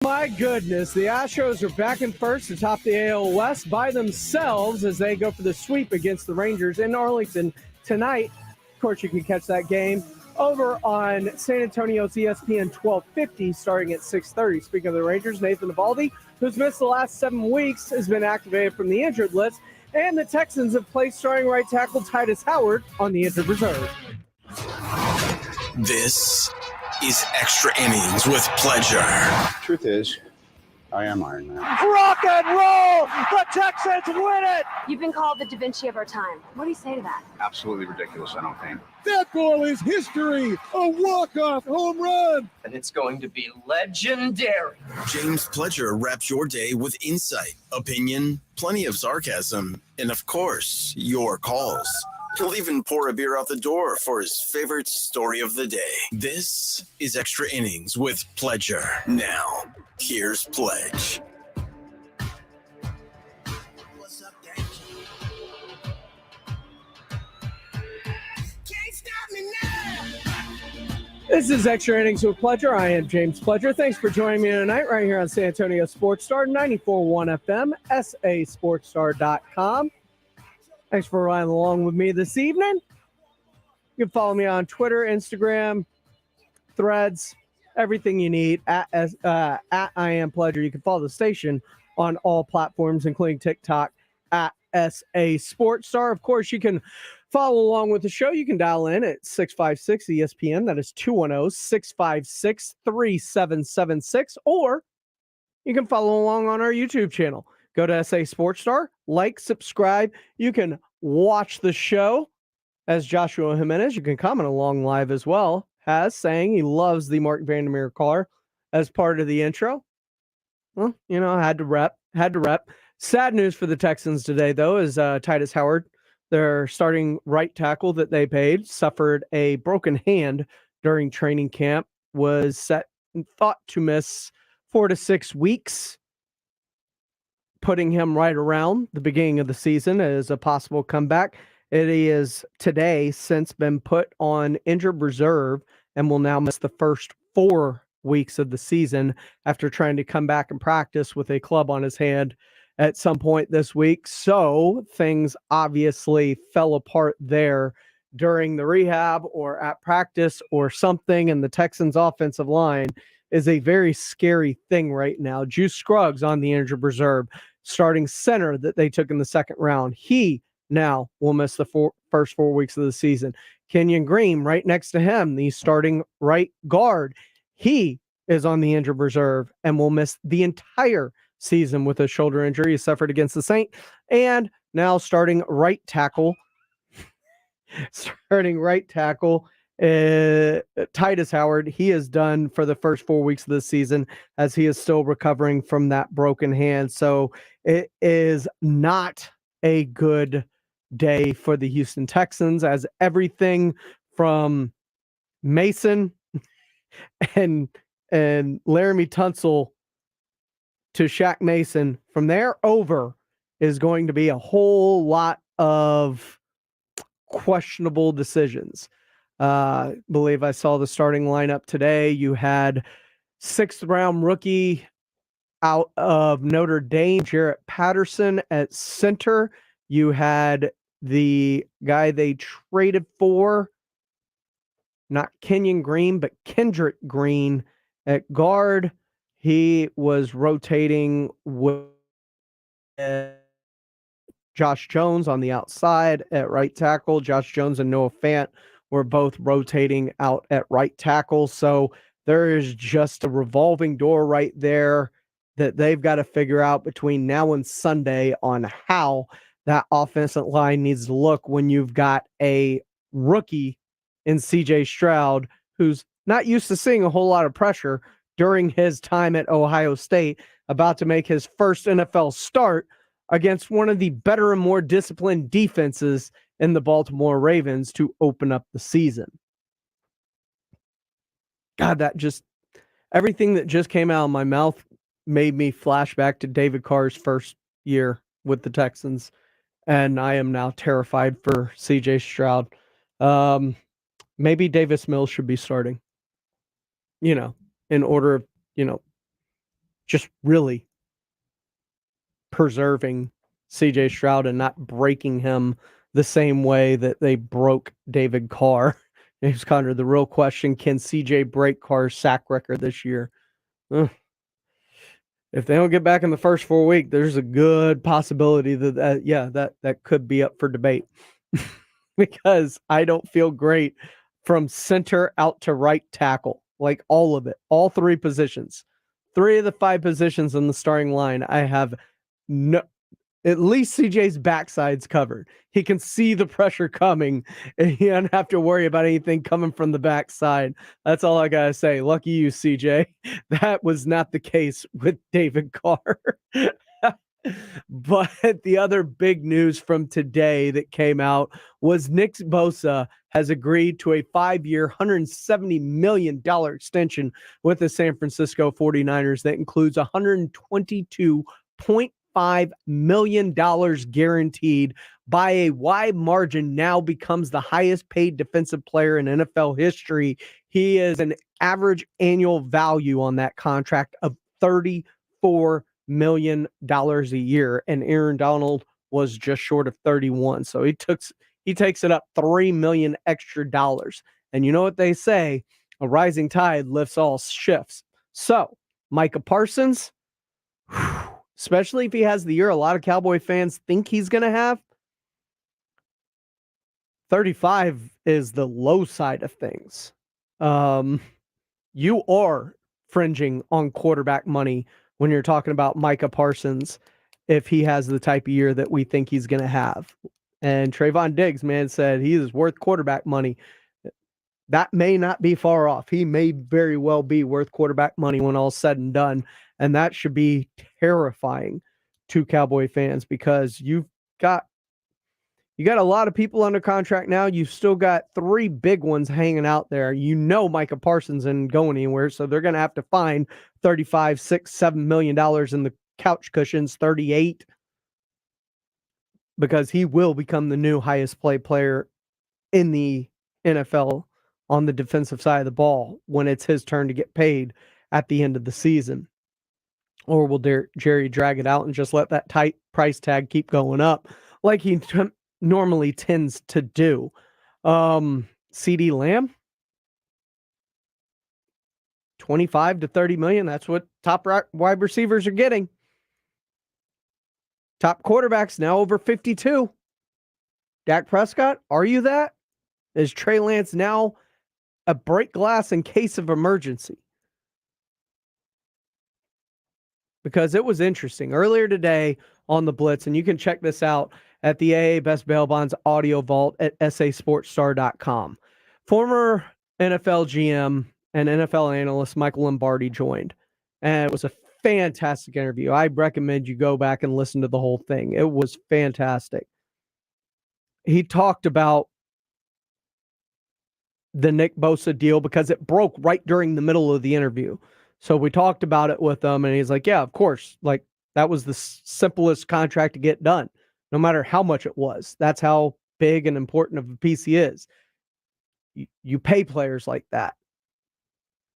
My goodness, the Astros are back in first atop the AL West by themselves as they go for the sweep against the Rangers in Arlington tonight. Of course, you can catch that game over on San Antonio's ESPN 1250 starting at 6:30. Speaking of the Rangers, Nathan Eovaldi, who's missed the last 7 weeks, has been activated from the injured list, and the Texans have placed starting right tackle Titus Howard on the injured reserve. This is Extra Innings with Pleasure. Truth is, I am Iron Man. Rock and roll! The Texans win it! You've been called the Da Vinci of our time. What do you say to that? Absolutely ridiculous. I don't think. That goal is history. A walk-off home run. And it's going to be legendary. James Pledger wraps your day with insight, opinion, plenty of sarcasm, and of course, your calls. He'll even pour a beer out the door for his favorite story of the day. This is Extra Innings with Pledger. Now, here's Pledge. What's up, Danger? Can't stop me now. This is Extra Innings with Pledger. I am James Pledger. Thanks for joining me tonight right here on San Antonio Sports Star, 94.1 FM, sasportstar.com. Thanks for riding along with me this evening. You can follow me on Twitter, Instagram, Threads, everything you need at I Am Pledger. You can follow the station on all platforms, including TikTok at SA Sports Star. Of course, you can follow along with the show. You can dial in at 656 ESPN. That is 210-656-3776. Or you can follow along on our YouTube channel. Go to SA Sports Star, like, subscribe. You can watch the show as Joshua Jimenez. You can comment along live as well, saying he loves the Mark Vandermeer car as part of the intro. Well, had to rep. Sad news for the Texans today, though, is Titus Howard, their starting right tackle that they paid, suffered a broken hand during training camp, was thought to miss 4 to 6 weeks, putting him right around the beginning of the season as a possible comeback. It is today since been put on injured reserve and will now miss the first 4 weeks of the season after trying to come back and practice with a club on his hand at some point this week. So things obviously fell apart there during the rehab or at practice or something, and the Texans offensive line is a very scary thing right now. Juice Scruggs on the injured reserve, starting center that they took in the second round. He now will miss the first 4 weeks of the season. Kenyon Green right next to him, the starting right guard. He is on the injured reserve and will miss the entire season with a shoulder injury he suffered against the Saints. And now starting right tackle, Titus Howard. He is done for the first 4 weeks of the season as he is still recovering from that broken hand. So it is not a good day for the Houston Texans, as everything from Mason and Laramie Tunsil to Shaq Mason, from there over is going to be a whole lot of questionable decisions. Believe I saw the starting lineup today. You had 6th round rookie out of Notre Dame, Jarrett Patterson at center. You had the guy they traded for, not Kenyon Green, but Kendrick Green at guard. He was rotating with Josh Jones on the outside at right tackle. Josh Jones and Noah Fant were both rotating out at right tackle. So there is just a revolving door right there that they've got to figure out between now and Sunday on how that offensive line needs to look when you've got a rookie in CJ Stroud who's not used to seeing a whole lot of pressure during his time at Ohio State, about to make his first NFL start against one of the better and more disciplined defenses in the Baltimore Ravens to open up the season. God, everything that just came out of my mouth made me flash back to David Carr's first year with the Texans, and I am now terrified for CJ Stroud. Maybe Davis Mills should be starting, in order of, just really preserving CJ Stroud and not breaking him the same way that they broke David Carr. James Conner, the real question, can CJ break Carr's sack record this year? If they don't get back in the first 4 weeks, there's a good possibility that could be up for debate. Because I don't feel great from center out to right tackle, like all of it, all three positions. 3 of the 5 positions in the starting line, I have no, at least CJ's backside's covered. He can see the pressure coming, and he doesn't have to worry about anything coming from the backside. That's all I gotta say. Lucky you, CJ. That was not the case with David Carr. But the other big news from today that came out was Nick Bosa has agreed to a 5-year, $170 million extension with the San Francisco 49ers that includes $122.5 million guaranteed by a wide margin, now becomes the highest paid defensive player in NFL history. He is an average annual value on that contract of $34 million a year, and Aaron Donald was just short of 31. So he takes it up $3 million extra dollars. And you know what they say, a rising tide lifts all ships. So Micah Parsons, especially if he has the year a lot of Cowboy fans think he's going to have, 35 is the low side of things. You are fringing on quarterback money when you're talking about Micah Parsons, if he has the type of year that we think he's going to have. And Trayvon Diggs, man, said he is worth quarterback money. That may not be far off. He may very well be worth quarterback money when all's said and done. And that should be terrifying to Cowboy fans, because you got a lot of people under contract now. You've still got 3 big ones hanging out there. You know Micah Parsons isn't going anywhere, so they're going to have to find $35, $6, $7 million in the couch cushions, 38, because he will become the new highest paid player in the NFL on the defensive side of the ball when it's his turn to get paid at the end of the season. Or will Jerry drag it out and just let that tight price tag keep going up like he normally tends to do? CD Lamb, 25 to 30 million. That's what top wide receivers are getting. Top quarterbacks now over 52. Dak Prescott, are you that? Is Trey Lance now a break glass in case of emergency? Because it was interesting earlier today on the Blitz, and you can check this out at the AA Best Bail Bonds audio vault at sasportstar.com. Former NFL GM and NFL analyst Michael Lombardi joined, and it was a fantastic interview. I recommend you go back and listen to the whole thing. It was fantastic. He talked about the Nick Bosa deal because it broke right during the middle of the interview. So we talked about it with him, and he's like, yeah, of course. Like, that was the simplest contract to get done, no matter how much it was. That's how big and important of a piece he is. You pay players like that.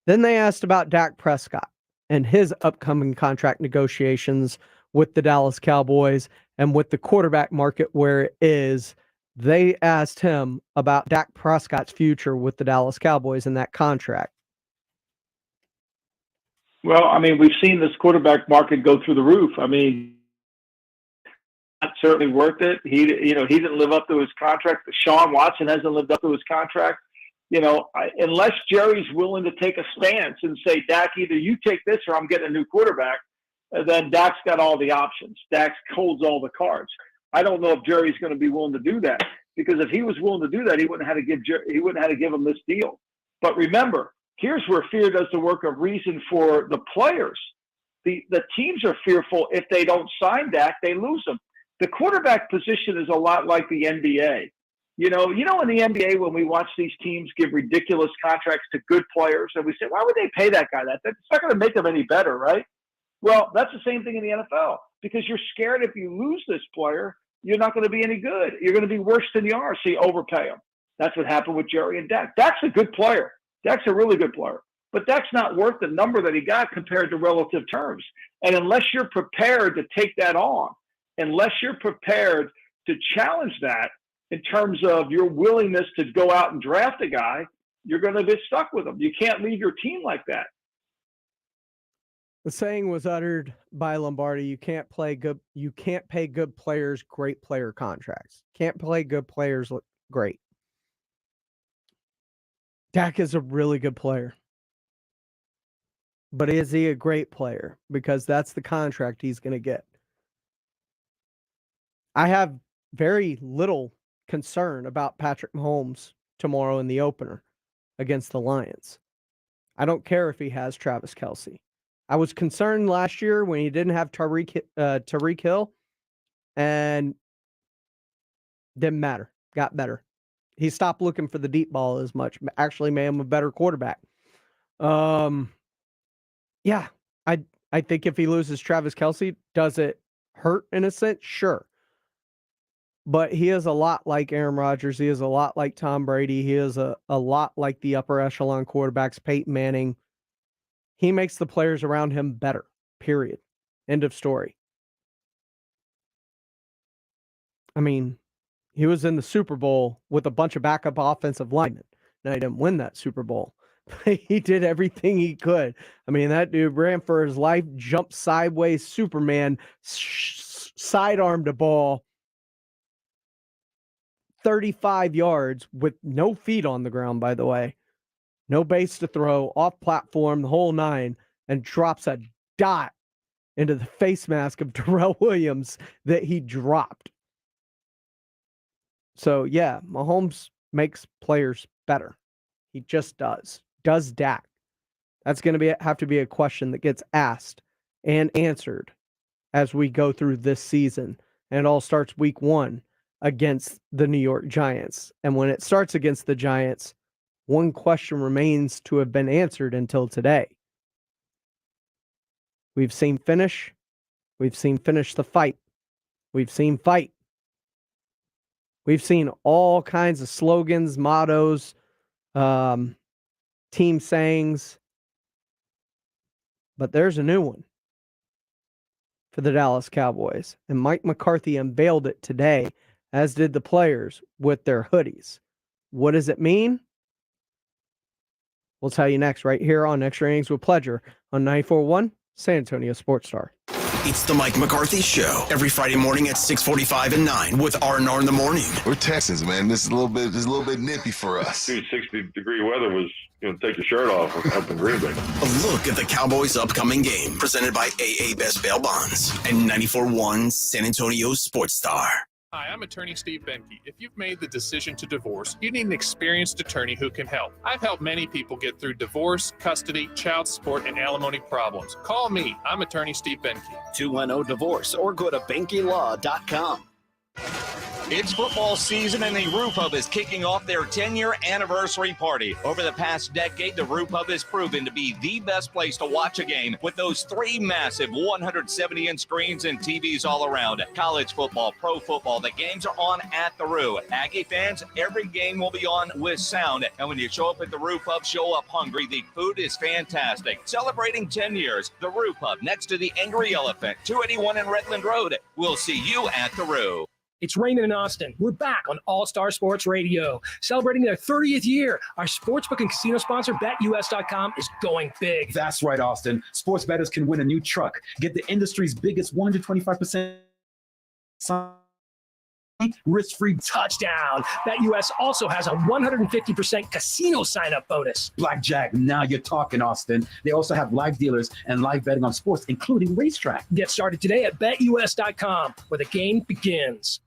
Then they asked about Dak Prescott and his upcoming contract negotiations with the Dallas Cowboys and with the quarterback market where it is. They asked him about Dak Prescott's future with the Dallas Cowboys and that contract. Well, I mean, we've seen this quarterback market go through the roof. I mean, not certainly worth it. He didn't live up to his contract. Sean Watson hasn't lived up to his contract. Unless Jerry's willing to take a stance and say, Dak, either you take this or I'm getting a new quarterback, then Dak's got all the options. Dak holds all the cards. I don't know if Jerry's going to be willing to do that, because if he was willing to do that, he wouldn't have to give him this deal. But remember, here's where fear does the work of reason for the players. The teams are fearful if they don't sign Dak, they lose him. The quarterback position is a lot like the NBA. In the NBA, when we watch these teams give ridiculous contracts to good players, and we say, why would they pay that guy that? That's not going to make them any better, right? Well, that's the same thing in the NFL, because you're scared if you lose this player, you're not going to be any good. You're going to be worse than you are, so you overpay him. That's what happened with Jerry and Dak. Dak's a good player. Dak's a really good player. but that's not worth the number that he got compared to relative terms. And unless you're prepared to take that on, unless you're prepared to challenge that in terms of your willingness to go out and draft a guy, you're going to be stuck with him. You can't leave your team like that. The saying was uttered by Lombardi: you can't pay good players great player contracts. Can't play good players great. Dak is a really good player. But is he a great player? Because that's the contract he's going to get. I have very little concern about Patrick Mahomes tomorrow in the opener against the Lions. I don't care if he has Travis Kelce. I was concerned last year when he didn't have Tyreek Hill, and didn't matter. Got better. He stopped looking for the deep ball as much. Actually made him a better quarterback. Yeah, I think if he loses Travis Kelce, does it hurt in a sense? Sure. But he is a lot like Aaron Rodgers. He is a lot like Tom Brady. He is a lot like the upper echelon quarterbacks, Peyton Manning. He makes the players around him better, period. End of story. I mean, he was in the Super Bowl with a bunch of backup offensive linemen. Now, he didn't win that Super Bowl. He did everything he could. I mean, that dude ran for his life, jumped sideways, Superman, sidearmed a ball 35 yards with no feet on the ground, by the way. No base to throw, off platform, the whole nine, and drops a dot into the face mask of Darrell Williams that he dropped. So, yeah, Mahomes makes players better. He just does. Does Dak? That's going to have to be a question that gets asked and answered as we go through this season. And it all starts week 1 against the New York Giants. And when it starts against the Giants, one question remains to have been answered until today. We've seen finish. We've seen finish the fight. We've seen fight. We've seen all kinds of slogans, mottos, team sayings. But there's a new one for the Dallas Cowboys. And Mike McCarthy unveiled it today, as did the players with their hoodies. What does it mean? We'll tell you next, right here on Extra Innings with Pleasure on 94.1 San Antonio Sports Star. It's the Mike McCarthy Show every Friday morning at 6:45 and 9 with R&R in the morning. We're Texans, man. This is a little bit nippy for us. 60-degree weather was take your shirt off up in Green Bay. A look at the Cowboys' upcoming game, presented by AA Best Bail Bonds and 94.1 San Antonio Sports Star. Hi, I'm attorney Steve Benke. If you've made the decision to divorce, you need an experienced attorney who can help. I've helped many people get through divorce, custody, child support, and alimony problems. Call me. I'm attorney Steve Benke. 210-DIVORCE or go to BenkeLaw.com. It's football season and the Roo Pub is kicking off their 10-year anniversary party. Over the past decade, the Roo Pub has proven to be the best place to watch a game with those 3 massive 170-inch screens and TVs all around. College football, pro football, the games are on at the Roo. Aggie fans, every game will be on with sound. And when you show up at the Roo Pub, show up hungry. The food is fantastic. Celebrating 10 years, the Roo Pub next to the Angry Elephant, 281 in Redland Road. We'll see you at the Roo. It's Raymond in Austin. We're back on All-Star Sports Radio. Celebrating their 30th year, our sportsbook and casino sponsor, BetUS.com, is going big. That's right, Austin. Sports bettors can win a new truck, get the industry's biggest 125% risk-free touchdown. BetUS also has a 150% casino sign-up bonus. Blackjack, now you're talking, Austin. They also have live dealers and live betting on sports, including racetrack. Get started today at BetUS.com, where the game begins.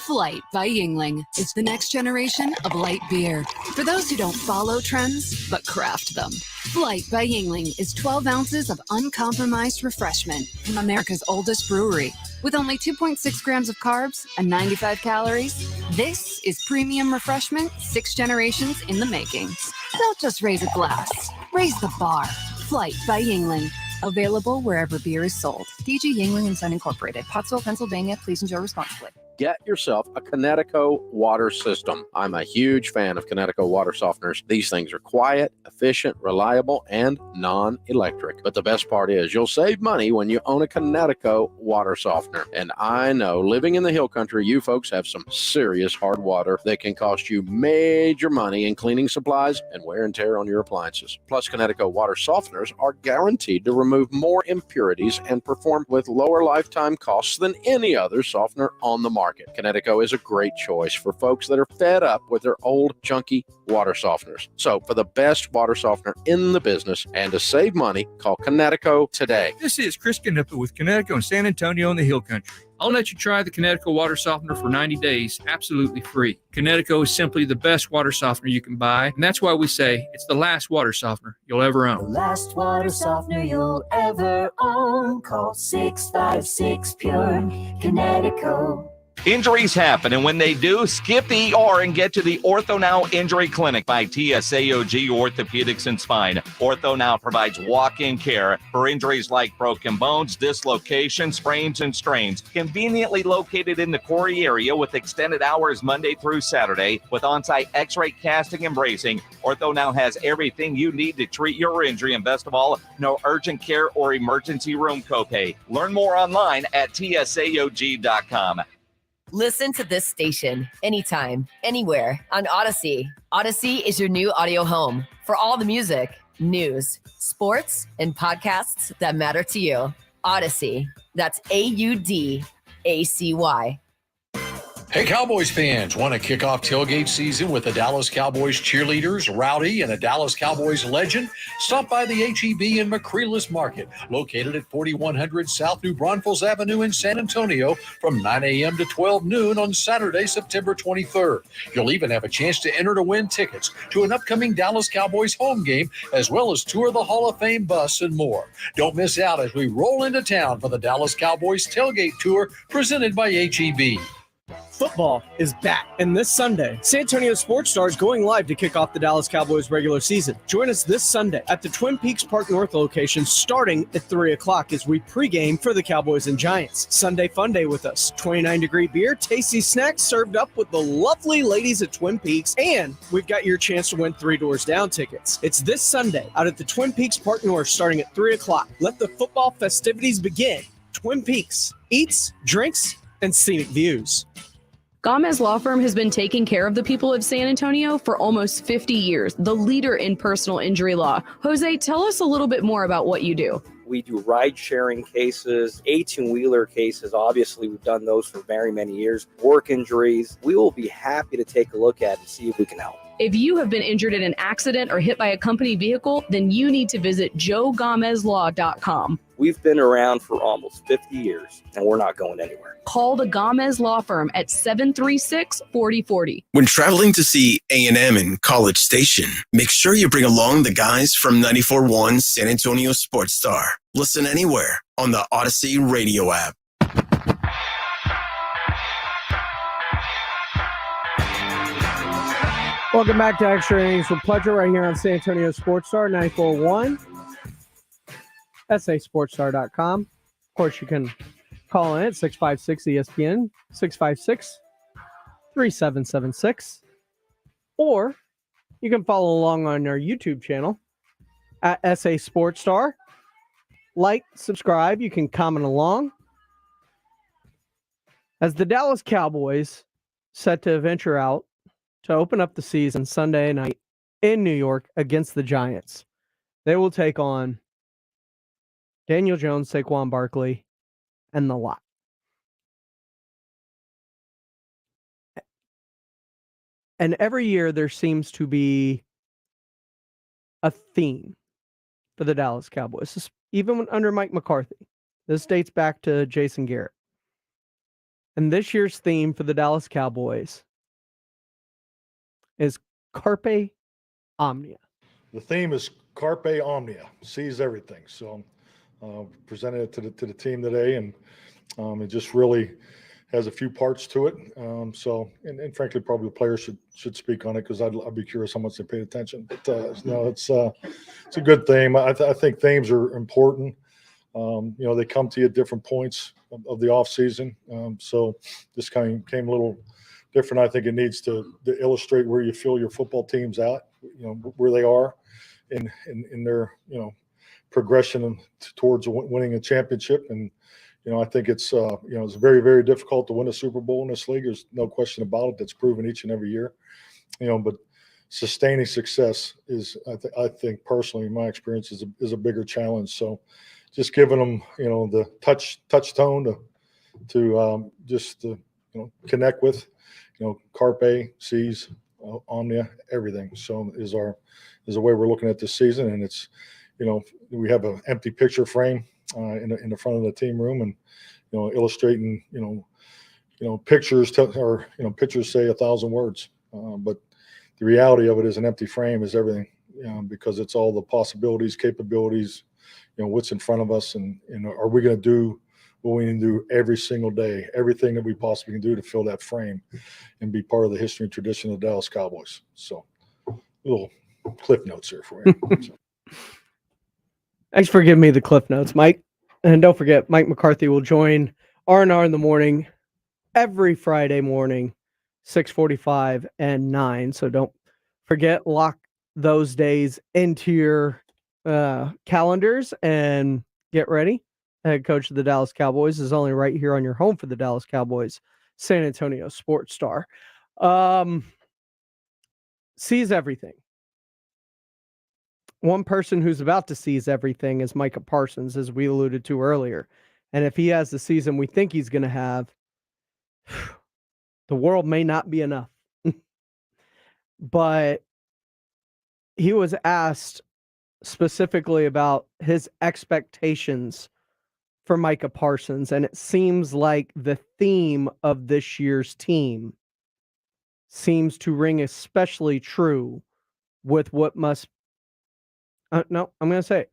Flight by Yingling is the next generation of light beer. For those who don't follow trends, but craft them. Flight by Yingling is 12 ounces of uncompromised refreshment from America's oldest brewery. With only 2.6 grams of carbs and 95 calories, this is premium refreshment 6 generations in the making. Don't just raise a glass, raise the bar. Flight by Yingling. Available wherever beer is sold. DG Yingling and Son Incorporated, Pottsville, Pennsylvania. Please enjoy responsibly. get yourself a Connecticut water system. I'm a huge fan of Connecticut water softeners. These things are quiet, efficient, reliable, and non-electric. But the best part is you'll save money when you own a Connecticut water softener. And I know, living in the hill country, you folks have some serious hard water that can cost you major money in cleaning supplies and wear and tear on your appliances. Plus, Connecticut water softeners are guaranteed to remove more impurities and perform with lower lifetime costs than any other softener on the market. Connecticut is a great choice for folks that are fed up with their old, junky water softeners. So, for the best water softener in the business and to save money, call Connecticut today. This is Chris Knipper with Connecticut and San Antonio in the Hill Country. I'll let you try the Connecticut water softener for 90 days, absolutely free. Connecticut is simply the best water softener you can buy, and that's why we say it's the last water softener you'll ever own. The last water softener you'll ever own. Call 656-PURE, Connecticut. Injuries happen, and when they do, skip the ER and get to the Ortho Now Injury Clinic by TSAOG Orthopedics and Spine. Ortho Now provides walk-in care for injuries like broken bones, dislocations, sprains, and strains. Conveniently located in the Corey area with extended hours Monday through Saturday with on-site x-ray casting and bracing, Ortho Now has everything you need to treat your injury, and best of all, no urgent care or emergency room copay. Learn more online at tsaog.com. Listen to this station anytime, anywhere on Odyssey. Odyssey is your new audio home for all the music, news, sports, and podcasts that matter to you. Odyssey. That's AUDACY. Hey, Cowboys fans, want to kick off tailgate season with the Dallas Cowboys cheerleaders, Rowdy, and a Dallas Cowboys legend? Stop by the H-E-B in McCreeless Market, located at 4100 South New Braunfels Avenue in San Antonio from 9 a.m. to 12 noon on Saturday, September 23rd. You'll even have a chance to enter to win tickets to an upcoming Dallas Cowboys home game, as well as tour the Hall of Fame bus and more. Don't miss out as we roll into town for the Dallas Cowboys tailgate tour presented by H-E-B. Football is back, and this Sunday, San Antonio Sports Star is going live to kick off the Dallas Cowboys regular season. Join us this Sunday at the Twin Peaks Park North location starting at 3 o'clock as we pregame for the Cowboys and Giants. Sunday fun day with us. 29-degree beer, tasty snacks served up with the lovely ladies at Twin Peaks, and we've got your chance to win 3 Doors Down tickets. It's this Sunday out at the Twin Peaks Park North starting at 3 o'clock. Let the football festivities begin. Twin Peaks, eats, drinks, and scenic views. Gomez Law Firm has been taking care of the people of San Antonio for almost 50 years, the leader in personal injury law. Jose, tell us a little bit more about what you do. We do ride-sharing cases, 18-wheeler cases. Obviously, we've done those for very many years. Work injuries. We will be happy to take a look at and see if we can help. If you have been injured in an accident or hit by a company vehicle, then you need to visit joegomezlaw.com. We've been around for almost 50 years, and we're not going anywhere. Call the Gomez Law Firm at 736-4040. When traveling to see A&M in College Station, make sure you bring along the guys from 94.1 San Antonio Sports Star. Listen anywhere on the Odyssey radio app. Welcome back to Extra Innings with Pleasure right here on San Antonio Sports Star 94.1, sasportstar.com. Of course, you can call in at 656-ESPN, 656-3776, or you can follow along on our YouTube channel at SA Sports Star. Like, subscribe, you can comment along. As the Dallas Cowboys set to venture out to open up the season Sunday night in New York against the Giants, they will take on Daniel Jones, Saquon Barkley, and the lot. And every year there seems to be a theme for the Dallas Cowboys, even under Mike McCarthy. This dates back to Jason Garrett. And this year's theme for the Dallas Cowboys is Carpe Omnia. The theme is Carpe Omnia, seize everything. So presented it to the team today, and it just really has a few parts to it. And frankly, probably the players should speak on it, because I'd be curious how much they paid attention. But it's a good theme. I think themes are important. They come to you at different points of the off season. So this kind of came a little different. I think it needs to illustrate where you feel your football team's at, where they are in their, progression towards winning a championship. And, I think it's very, very difficult to win a Super Bowl in this league. There's no question about it. That's proven each and every year, but sustaining success is, I think personally, in my experience, is a bigger challenge. So just giving them, the touch tone to just connect with, Carpe, C's, Omnia, everything. So is the way we're looking at this season. And it's, we have an empty picture frame in the front of the team room, and illustrating pictures pictures say 1,000 words, but the reality of it is an empty frame is everything, because it's all the possibilities, capabilities, what's in front of us, and are we going to do what we need to do every single day, everything that we possibly can do to fill that frame and be part of the history and tradition of the Dallas Cowboys. So little cliff notes here for you. Thanks for giving me the cliff notes, Mike. And don't forget, Mike McCarthy will join R&R in the morning every Friday morning, 6:45 and 9. So don't forget, lock those days into your calendars and get ready. Head coach of the Dallas Cowboys is only right here on your home for the Dallas Cowboys, San Antonio Sports Star. Sees everything. One person who's about to seize everything is Micah Parsons, as we alluded to earlier. And if he has the season we think he's going to have, the world may not be enough. But he was asked specifically about his expectations for Micah Parsons, and it seems like the theme of this year's team seems to ring especially true with what must no, I'm going to say it,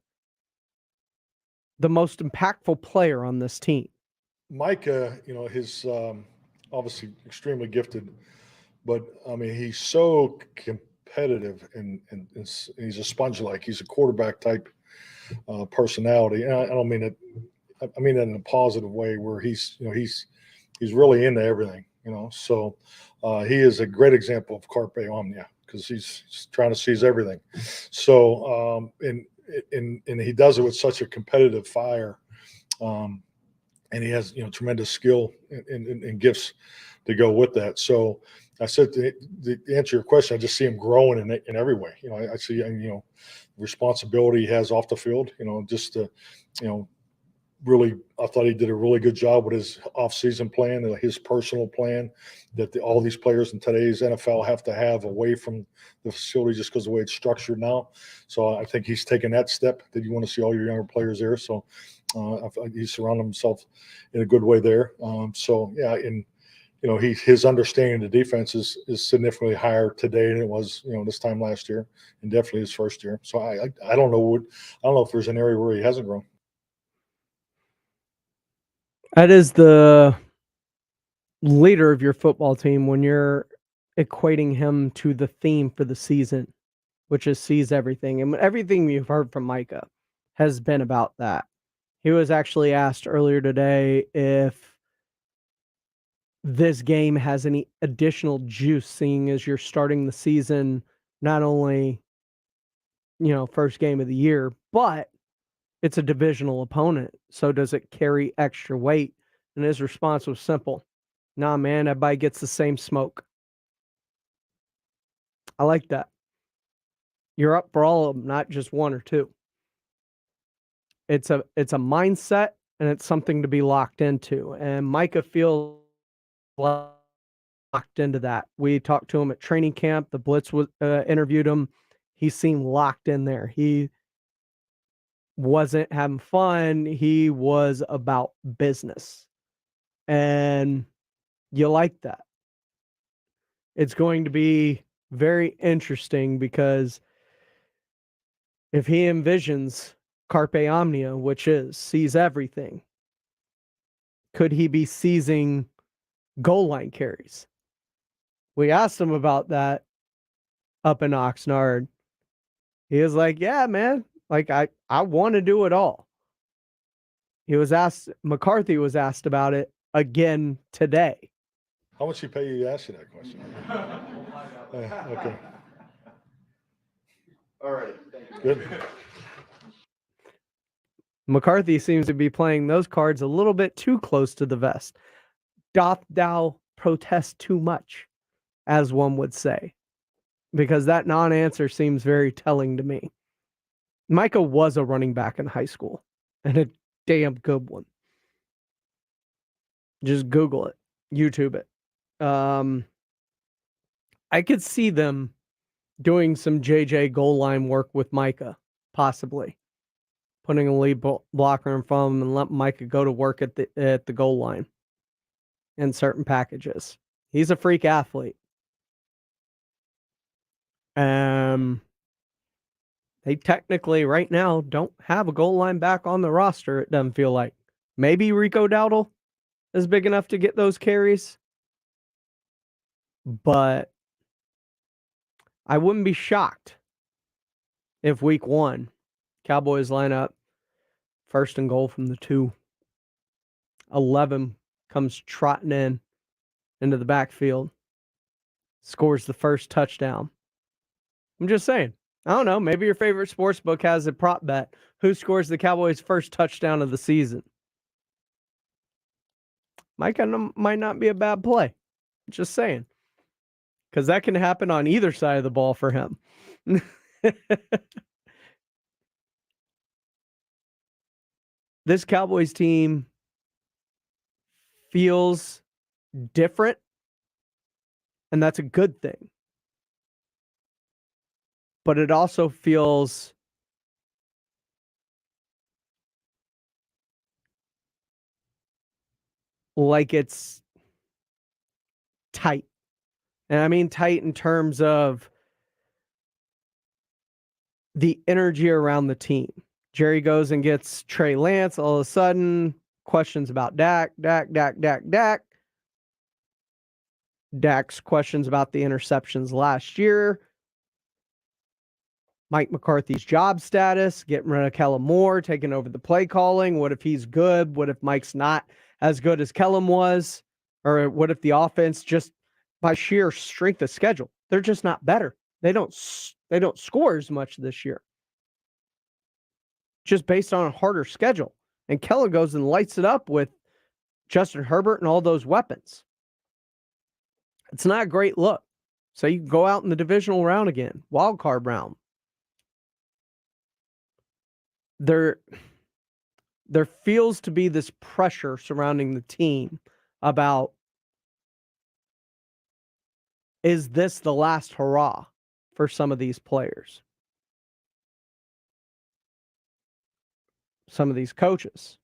the most impactful player on this team. Micah, his obviously extremely gifted, but I mean, he's so competitive and he's a sponge-like. He's a quarterback type personality, and I don't mean it. I mean that in a positive way, where he's really into everything. So he is a great example of Carpe Omnia, because he's trying to seize everything. So and he does it with such a competitive fire. And he has tremendous skill and gifts to go with that. So I said to answer your question, I just see him growing in every way. I see responsibility he has off the field. Just to really, I thought he did a really good job with his off-season plan, his personal plan that all these players in today's NFL have to have away from the facility, just because of the way it's structured now. So I think he's taken that step that you want to see all your younger players there. So he's surrounded himself in a good way there. So yeah, and his understanding of the defense is significantly higher today than it was this time last year, and definitely his first year. So I don't know if there's an area where he hasn't grown. That is the leader of your football team when you're equating him to the theme for the season, which is seize everything. And everything you've heard from Micah has been about that. He was actually asked earlier today if this game has any additional juice, seeing as you're starting the season, not only, first game of the year, but it's a divisional opponent. So does it carry extra weight? And his response was simple. Nah, man, everybody gets the same smoke. I like that. You're up for all of them, not just one or two. It's a mindset, and it's something to be locked into. And Micah feels locked into that. We talked to him at training camp. The Blitz interviewed him. He seemed locked in there. He wasn't having fun. He was about business. And you like that. It's going to be very interesting, because if he envisions Carpe Omnia, which is seize everything, could he be seizing goal line carries? We asked him about that up in Oxnard. He was like, yeah, man, like I want to do it all. McCarthy was asked about it again today. How much he pay you to ask you that question? Okay. All right. Good. McCarthy seems to be playing those cards a little bit too close to the vest. Doth thou protest too much, as one would say? Because that non-answer seems very telling to me. Micah was a running back in high school, and a damn good one. Just Google it, YouTube it. I could see them doing some JJ goal line work with Micah, possibly. Putting a lead blocker in front of him and let Micah go to work at the goal line in certain packages. He's a freak athlete. They technically right now don't have a goal line back on the roster, it doesn't feel like. Maybe Rico Dowdle is big enough to get those carries. But I wouldn't be shocked if week 1, Cowboys line up first and goal from the 2. 11 comes trotting into the backfield, scores the first touchdown. I'm just saying. I don't know. Maybe your favorite sports book has a prop bet. Who scores the Cowboys' first touchdown of the season? Might not be a bad play. Just saying. Because that can happen on either side of the ball for him. This Cowboys team feels different, and that's a good thing. But it also feels like it's tight. And I mean tight in terms of the energy around the team. Jerry goes and gets Trey Lance. All of a sudden, questions about Dak. Dak's questions about the interceptions last year. Mike McCarthy's job status, getting rid of Kellen Moore, taking over the play calling. What if he's good? What if Mike's not as good as Kellen was? Or what if the offense just by sheer strength of schedule, they're just not better. They don't score as much this year. Just based on a harder schedule. And Kellen goes and lights it up with Justin Herbert and all those weapons. It's not a great look. So you go out in the divisional round again, wild card round. There feels to be this pressure surrounding the team about, is this the last hurrah for some of these players? Some of these coaches,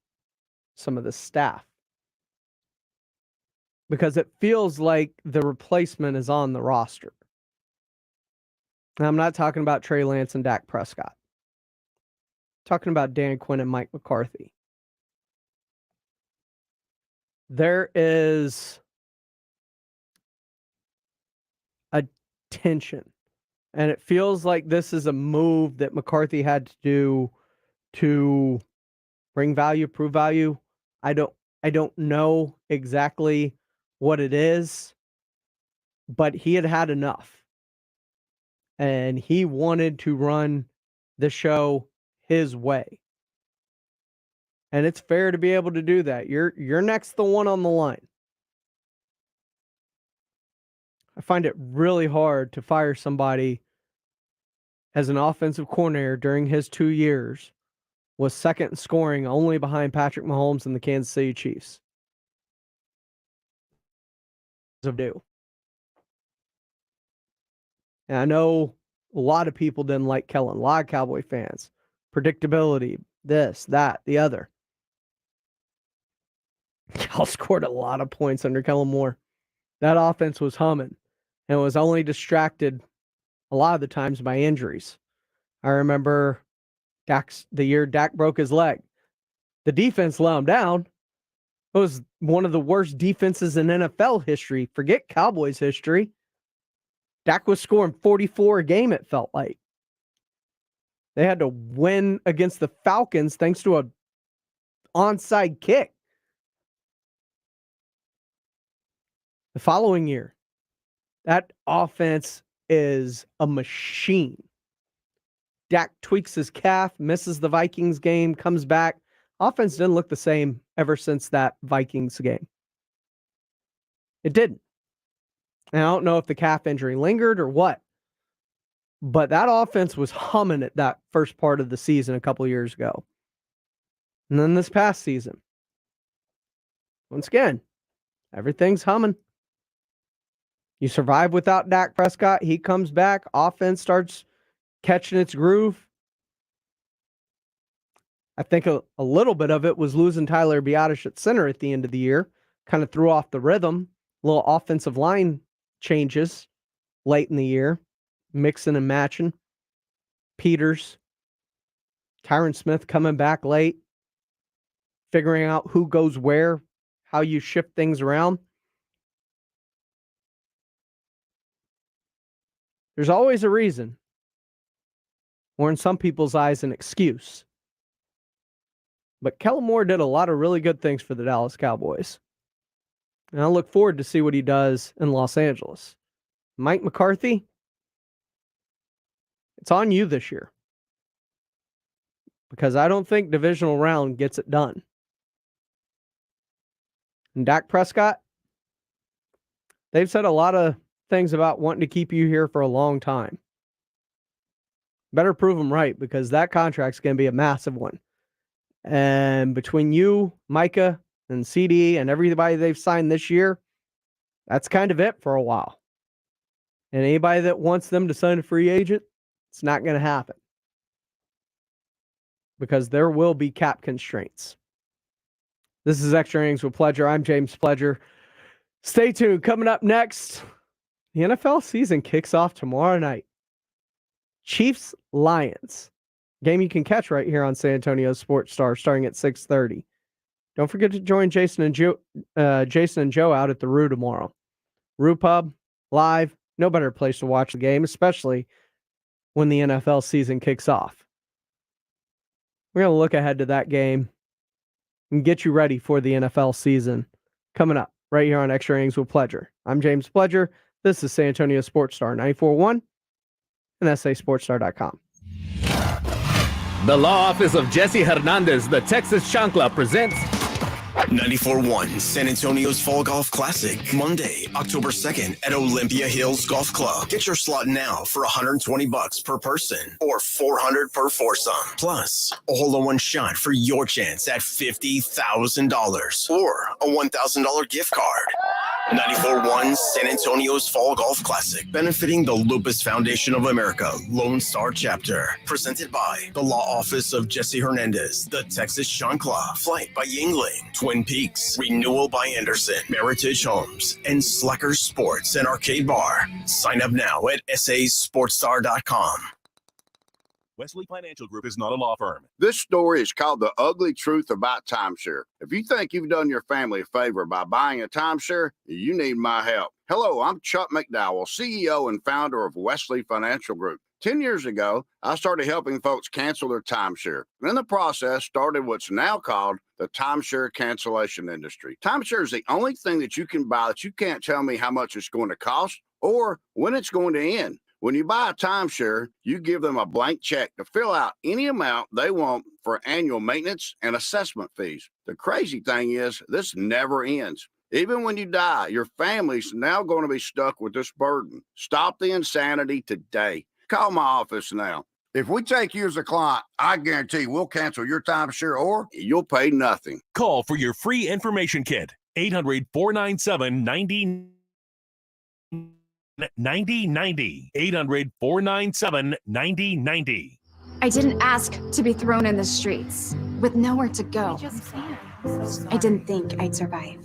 some of the staff. Because it feels like the replacement is on the roster. And I'm not talking about Trey Lance and Dak Prescott. I'm talking about Dan Quinn and Mike McCarthy. There is a tension. And it feels like this is a move that McCarthy had to do to bring value, prove value. I don't know exactly what it is, but he had enough. And he wanted to run the show his way. And it's fair to be able to do that. You're next the one on the line. I find it really hard to fire somebody as an offensive coordinator during his 2 years, was second in scoring only behind Patrick Mahomes and the Kansas City Chiefs. And I know a lot of people didn't like Kellen, a lot of Cowboy fans. Predictability, this, that, the other. Y'all scored a lot of points under Kellen Moore. That offense was humming and was only distracted a lot of the times by injuries. I remember the year Dak broke his leg. The defense let him down. It was one of the worst defenses in NFL history. Forget Cowboys history. Dak was scoring 44 a game, it felt like. They had to win against the Falcons thanks to onside kick. The following year, that offense is a machine. Dak tweaks his calf, misses the Vikings game, comes back. Offense didn't look the same ever since that Vikings game. It didn't. And I don't know if the calf injury lingered or what, but that offense was humming at that first part of the season a couple years ago. And then this past season, once again, everything's humming. You survive without Dak Prescott. He comes back. Offense starts catching its groove. I think a little bit of it was losing Tyler Biadasz at center at the end of the year. Kind of threw off the rhythm. Little offensive line changes late in the year. Mixing and matching. Peters. Tyron Smith coming back late. Figuring out who goes where. How you shift things around. There's always a reason. Or in some people's eyes, an excuse. But Kellen Moore did a lot of really good things for the Dallas Cowboys. And I look forward to see what he does in Los Angeles. Mike McCarthy, it's on you this year. Because I don't think divisional round gets it done. And Dak Prescott, they've said a lot of things about wanting to keep you here for a long time. Better prove them right, because that contract's going to be a massive one. And between you, Micah, and CD, and everybody they've signed this year, that's kind of it for a while. And anybody that wants them to sign a free agent, it's not going to happen. Because there will be cap constraints. This is Extra Innings with Pledger. I'm James Pledger. Stay tuned. Coming up next, the NFL season kicks off tomorrow night. Chiefs-Lions. Game you can catch right here on San Antonio Sports Star starting at 6:30. Don't forget to join Jason and Joe out at the Rue tomorrow. Rue Pub, live, no better place to watch the game, especially when the NFL season kicks off. We're going to look ahead to that game and get you ready for the NFL season coming up right here on Extra Innings with Pledger. I'm James Pledger. This is San Antonio Sports Star 94.1 and SASportsStar.com. The Law Office of Jesse Hernandez, the Texas Chancla, presents 94.1 San Antonio's Fall Golf Classic, Monday, October 2nd at Olympia Hills Golf Club. Get your slot now for $120 per person or $400 per foursome. Plus, a hole-in-one shot for your chance at $50,000 or a $1,000 gift card. 94.1 San Antonio's Fall Golf Classic, benefiting the Lupus Foundation of America, Lone Star Chapter. Presented by the Law Office of Jesse Hernandez, the Texas Chancla, Flight by Yingling, Twin Peaks, Renewal by Anderson, Meritage Homes, and Slacker Sports and Arcade Bar. Sign up now at SASportsStar.com. Wesley Financial Group is not a law firm. This story is called The Ugly Truth About Timeshare. If you think you've done your family a favor by buying a timeshare, you need my help. Hello, I'm Chuck McDowell, CEO and founder of Wesley Financial Group. 10 years ago, I started helping folks cancel their timeshare. And in the process, started what's now called the timeshare cancellation industry. Timeshare is the only thing that you can buy that you can't tell me how much it's going to cost or when it's going to end. When you buy a timeshare, you give them a blank check to fill out any amount they want for annual maintenance and assessment fees. The crazy thing is, this never ends. Even when you die, your family's now going to be stuck with this burden. Stop the insanity today. Call my office now. If we take you as a client, I guarantee we'll cancel your timeshare or you'll pay nothing. Call for your free information kit. 800-497-9090. 800-497-9090. I didn't ask to be thrown in the streets with nowhere to go. I didn't think I'd survive.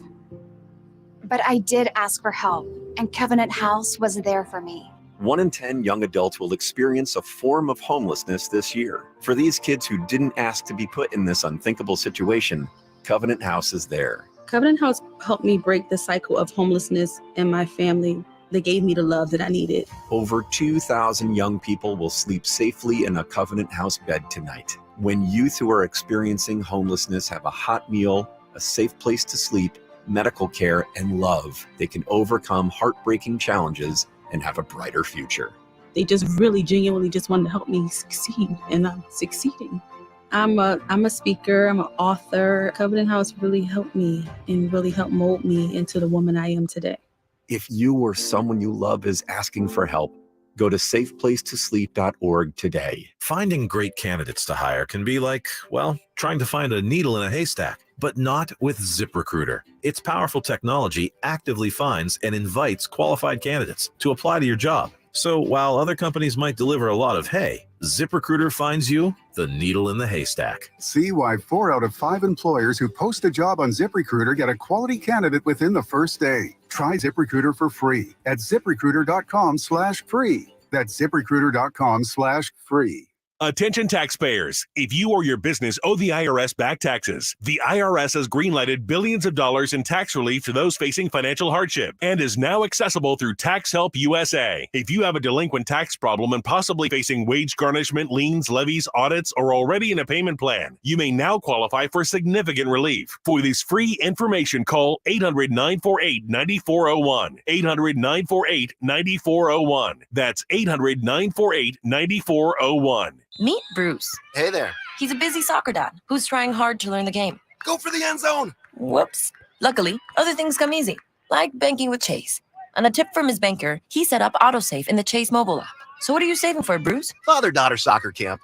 But I did ask for help, and Covenant House was there for me. 1 in 10 young adults will experience a form of homelessness this year. For these kids who didn't ask to be put in this unthinkable situation, Covenant House is there. Covenant House helped me break the cycle of homelessness in my family They gave me the love that I needed. Over 2,000 young people will sleep safely in a Covenant House bed tonight. When youth who are experiencing homelessness have a hot meal, a safe place to sleep, medical care, and love, they can overcome heartbreaking challenges and have a brighter future. They just really genuinely just wanted to help me succeed, and I'm succeeding. I'm a speaker, I'm an author. Covenant House really helped me and really helped mold me into the woman I am today. If you or someone you love is asking for help, go to safeplacetosleep.org today. Finding great candidates to hire can be like, well, trying to find a needle in a haystack, but not with ZipRecruiter. Its powerful technology actively finds and invites qualified candidates to apply to your job. So while other companies might deliver a lot of hay, ZipRecruiter finds you the needle in the haystack. See why 4 out of 5 employers who post a job on ZipRecruiter get a quality candidate within the first day. Try ZipRecruiter for free at ZipRecruiter.com/free. That's ZipRecruiter.com/free. Attention taxpayers. If you or your business owe the IRS back taxes, the IRS has greenlighted billions of dollars in tax relief to those facing financial hardship and is now accessible through Tax Help USA. If you have a delinquent tax problem and possibly facing wage garnishment, liens, levies, audits, or already in a payment plan, you may now qualify for significant relief. For this free information, call 800-948-9401. 800-948-9401. That's 800-948-9401. Meet Bruce. Hey there. He's a busy soccer dad who's trying hard to learn the game. Go for the end zone. Whoops. Luckily, other things come easy, like banking with Chase. On a tip from his banker, he set up AutoSave in the Chase mobile app. So what are you saving for, Bruce? Father-daughter soccer camp.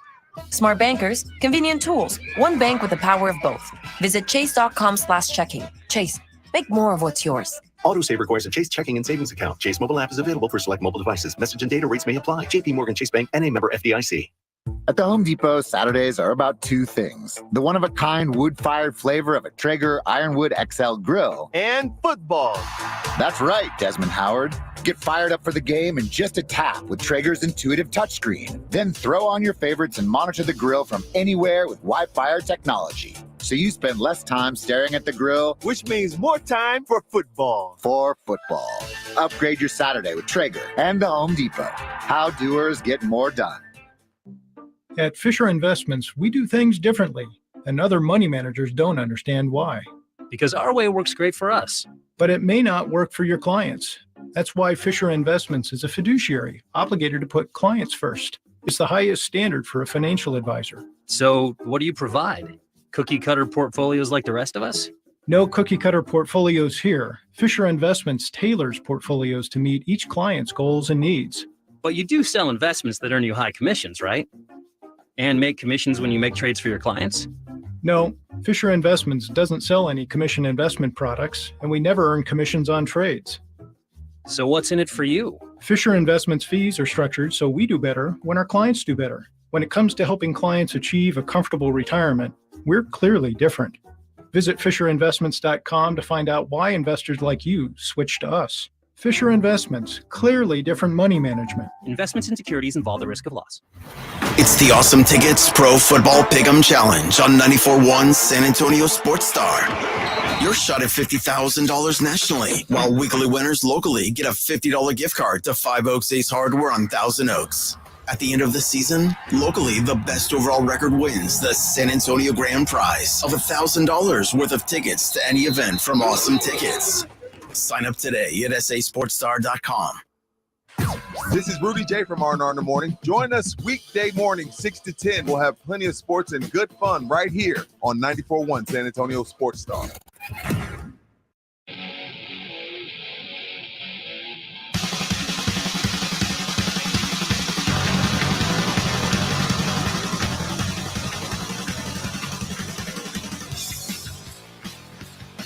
Smart bankers, convenient tools, one bank with the power of both. Visit chase.com/checking. Chase, make more of what's yours. AutoSave requires a Chase checking and savings account. Chase mobile app is available for select mobile devices. Message and data rates may apply. JP Morgan Chase Bank and a member FDIC. At the Home Depot, Saturdays are about 2 things. The one-of-a-kind wood-fired flavor of a Traeger Ironwood XL grill. And football. That's right, Desmond Howard. Get fired up for the game in just a tap with Traeger's intuitive touchscreen. Then throw on your favorites and monitor the grill from anywhere with Wi-Fi technology. So you spend less time staring at the grill, which means more time for football. Upgrade your Saturday with Traeger and the Home Depot. How doers get more done. At Fisher Investments, we do things differently, and other money managers don't understand why. Because our way works great for us. But it may not work for your clients. That's why Fisher Investments is a fiduciary, obligated to put clients first. It's the highest standard for a financial advisor. So what do you provide? Cookie cutter portfolios like the rest of us? No cookie cutter portfolios here. Fisher Investments tailors portfolios to meet each client's goals and needs. But you do sell investments that earn you high commissions, right? And make commissions when you make trades for your clients? No, Fisher Investments doesn't sell any commission investment products, and we never earn commissions on trades. So what's in it for you? Fisher Investments fees are structured so we do better when our clients do better. When it comes to helping clients achieve a comfortable retirement, we're clearly different. Visit FisherInvestments.com to find out why investors like you switch to us. Fisher Investments, clearly different money management. Investments in securities involve the risk of loss. It's the Awesome Tickets Pro Football Pick'em Challenge on 94.1 San Antonio Sports Star. Your shot at $50,000 nationally, while weekly winners locally get a $50 gift card to 5 Oaks Ace Hardware on Thousand Oaks. At the end of the season, locally, the best overall record wins the San Antonio Grand Prize of $1,000 worth of tickets to any event from Awesome Tickets. Sign up today at sasportstar.com. This is Rudy J from R&R in the Morning. Join us weekday morning, 6 to 10. We'll have plenty of sports and good fun right here on 94.1 San Antonio Sports Star.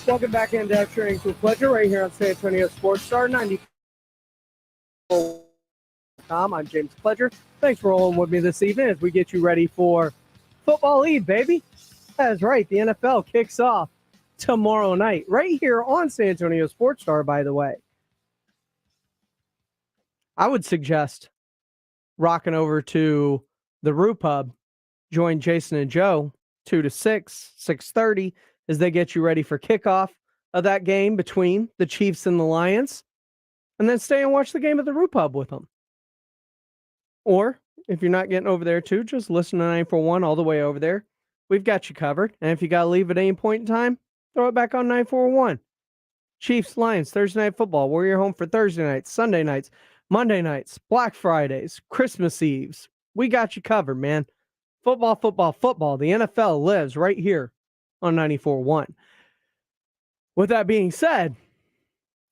Welcome back into Extra Innings with Pleasure right here on San Antonio Sports Star 94.com. I'm James Pledger. Thanks for rolling with me this evening as we get you ready for Football Eve, baby. That's right. The NFL kicks off tomorrow night right here on San Antonio Sports Star, by the way. I would suggest rocking over to the Roo Pub. Join Jason and Joe 2 to 6, 6:30 as they get you ready for kickoff of that game between the Chiefs and the Lions. and then stay and watch the game at the Root Pub with them. Or if you're not getting over there too, just listen to 941 all the way over there. We've got you covered. And if you got to leave at any point in time, throw it back on 941. Chiefs, Lions, Thursday Night Football. We're your home for Thursday nights, Sunday nights, Monday nights, Black Fridays, Christmas Eves. We got you covered, man. Football, football, football. The NFL lives right here on 94.1. With that being said,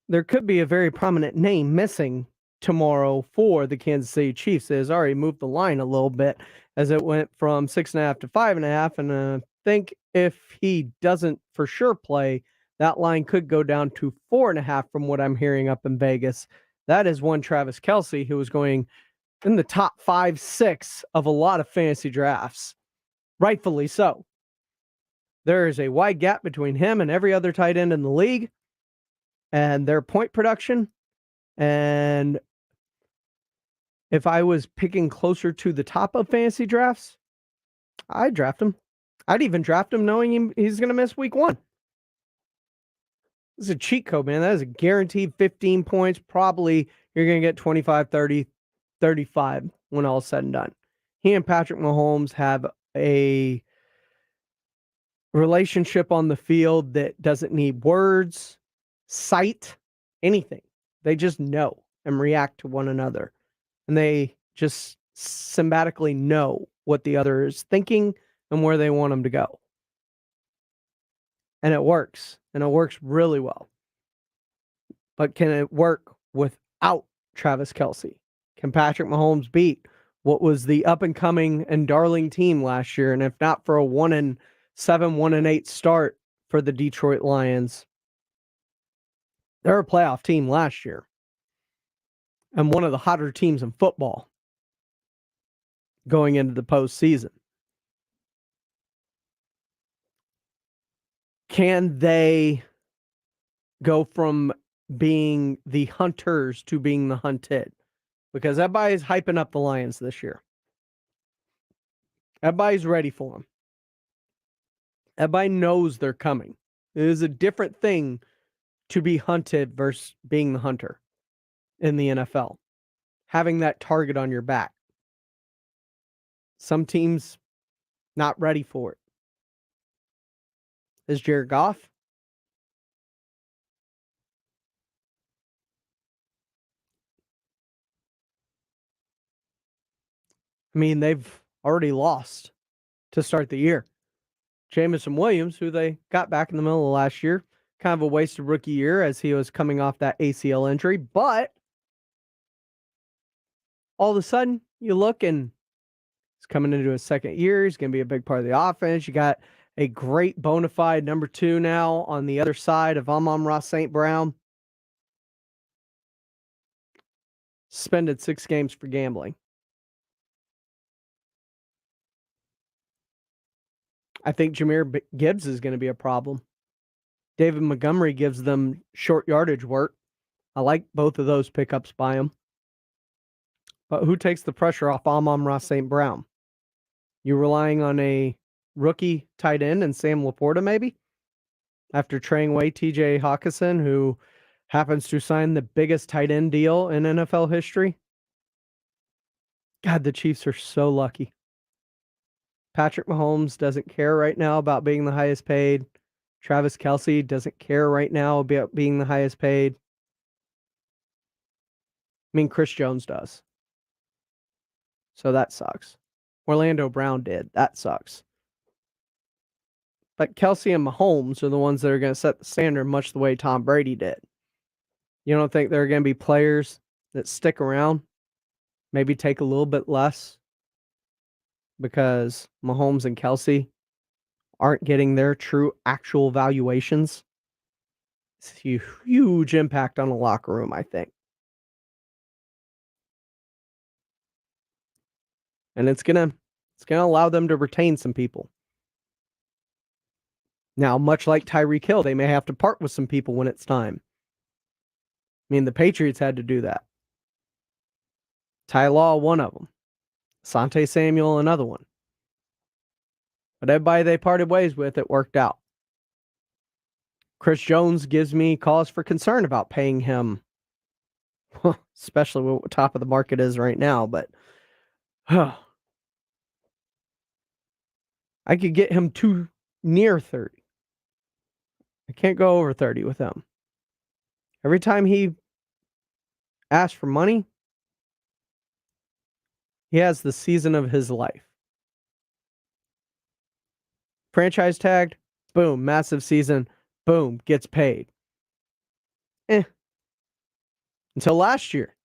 there could be a very prominent name missing tomorrow for the Kansas City Chiefs. It has already moved the line a little bit as it went from 6.5 to 5.5. And I think if he doesn't for sure play, that line could go down to 4.5 from what I'm hearing up in Vegas. That is one Travis Kelce, who is going in the top 5, 6 of a lot of fantasy drafts. Rightfully so. There is a wide gap between him and every other tight end in the league and their point production. And if I was picking closer to the top of fantasy drafts, I'd draft him. I'd even draft him knowing he's going to miss week 1. This is a cheat code, man. That is a guaranteed 15 points. Probably you're going to get 25, 30, 35 when all is said and done. He and Patrick Mahomes have a relationship on the field that doesn't need words, sight, anything. They just know and react to one another. And they just symbiotically know what the other is thinking and where they want them to go. And it works. And it works really well. But can it work without Travis Kelce? Can Patrick Mahomes beat what was the up-and-coming and darling team last year? And if not for a 1-7, 1-8 start for the Detroit Lions, they're a playoff team last year. And one of the hotter teams in football going into the postseason. Can they go from being the hunters to being the hunted? Because everybody's hyping up the Lions this year. Everybody's ready for them. Everybody knows they're coming. It is a different thing to be hunted versus being the hunter in the NFL. Having that target on your back. Some teams not ready for it. Is Jared Goff? I mean, they've already lost to start the year. Jamison Williams, who they got back in the middle of last year, kind of a wasted rookie year as he was coming off that ACL injury. But all of a sudden, you look and he's coming into his second year. He's going to be a big part of the offense. You got a great bona fide number 2 now on the other side of Amon-Ra St. Brown. Suspended 6 games for gambling. I think Jahmyr Gibbs is going to be a problem. David Montgomery gives them short yardage work. I like both of those pickups by him. But who takes the pressure off Amon-Ra St. Brown? You relying on a rookie tight end and Sam Laporta maybe? After trading away TJ Hawkinson, who happens to sign the biggest tight end deal in NFL history? God, the Chiefs are so lucky. Patrick Mahomes doesn't care right now about being the highest paid. Travis Kelce doesn't care right now about being the highest paid. I mean, Chris Jones does. So that sucks. Orlando Brown did. That sucks. But Kelce and Mahomes are the ones that are going to set the standard much the way Tom Brady did. You don't think there are going to be players that stick around? Maybe take a little bit less? Because Mahomes and Kelce aren't getting their true actual valuations. It's a huge impact on the locker room, I think. And it's gonna allow them to retain some people. Now, much like Tyreek Hill, they may have to part with some people when it's time. I mean, the Patriots had to do that. Ty Law, one of them. Asante Samuel, another one. But everybody they parted ways with, it worked out. Chris Jones gives me cause for concern about paying him especially what top of the market is right now. But I could get him too near 30. I can't go over 30 with him. Every time he asks for money, he has the season of his life. Franchise tagged, boom, massive season, boom, gets paid. Until last year.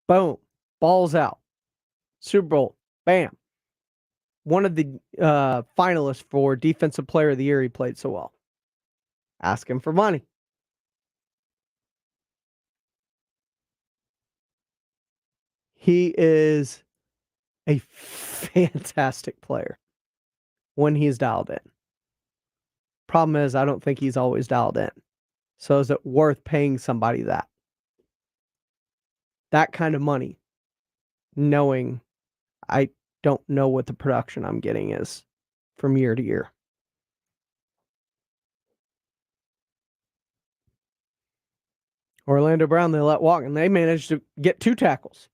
Boom, balls out. Super Bowl, bam. One of the finalists for Defensive Player of the Year, he played so well. Ask him for money. He is a fantastic player when he's dialed in. Problem is, I don't think he's always dialed in. So is it worth paying somebody that kind of money, knowing I don't know what the production I'm getting is from year to year? Orlando Brown, they let walk, and they managed to get 2 tackles.